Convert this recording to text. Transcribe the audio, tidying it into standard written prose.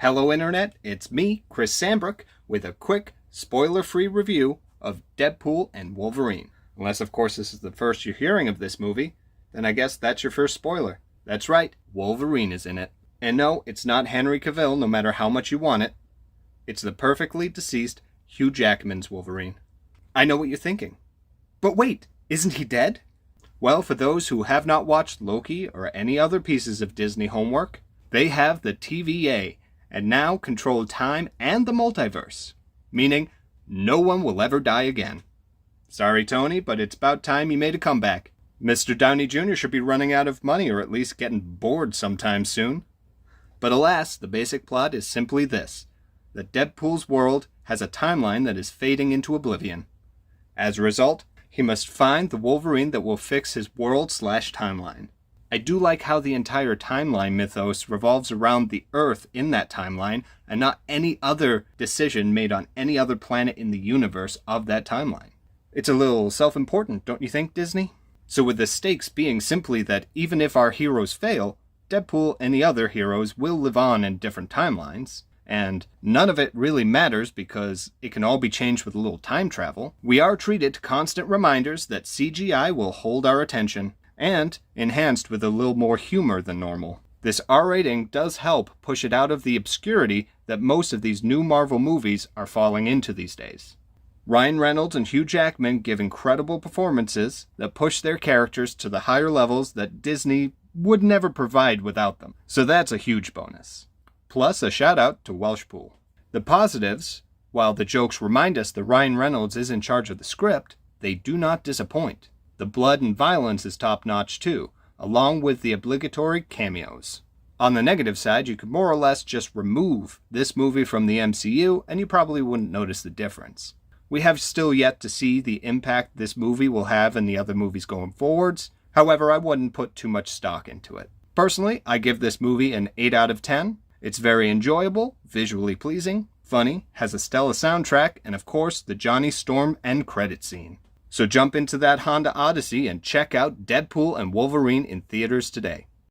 Hello Internet, it's me, Chris Sambrook, with a quick, spoiler-free review of Deadpool and Wolverine. Unless, of course, this is the first you're hearing of this movie, then I guess that's your first spoiler. That's right, Wolverine is in it. And no, it's not Henry Cavill, no matter how much you want it. It's the perfectly deceased Hugh Jackman's Wolverine. I know what you're thinking. But wait, isn't he dead? Well, for those who have not watched Loki or any other pieces of Disney homework, they have the TVA, and now control time and the multiverse, meaning no one will ever die again. Sorry, Tony, but it's about time you made a comeback. Mr. Downey Jr. should be running out of money or at least getting bored sometime soon. But alas, the basic plot is simply this, that Deadpool's world has a timeline that is fading into oblivion. As a result, he must find the Wolverine that will fix his world/timeline. I do like how the entire timeline mythos revolves around the Earth in that timeline and not any other decision made on any other planet in the universe of that timeline. It's a little self-important, don't you think, Disney? So with the stakes being simply that even if our heroes fail, Deadpool and the other heroes will live on in different timelines, and none of it really matters because it can all be changed with a little time travel, we are treated to constant reminders that CGI will hold our attention, and enhanced with a little more humor than normal. This R rating does help push it out of the obscurity that most of these new Marvel movies are falling into these days. Ryan Reynolds and Hugh Jackman give incredible performances that push their characters to the higher levels that Disney would never provide without them. So that's a huge bonus. Plus a shout out to Welshpool. The positives, while the jokes remind us that Ryan Reynolds is in charge of the script, they do not disappoint. The blood and violence is top-notch too, along with the obligatory cameos. On the negative side, you could more or less just remove this movie from the MCU and you probably wouldn't notice the difference. We have still yet to see the impact this movie will have in the other movies going forwards. However, I wouldn't put too much stock into it. Personally, I give this movie an 8 out of 10. It's very enjoyable, visually pleasing, funny, has a stellar soundtrack, and of course, the Johnny Storm end credit scene. So jump into that Honda Odyssey and check out Deadpool and Wolverine in theaters today.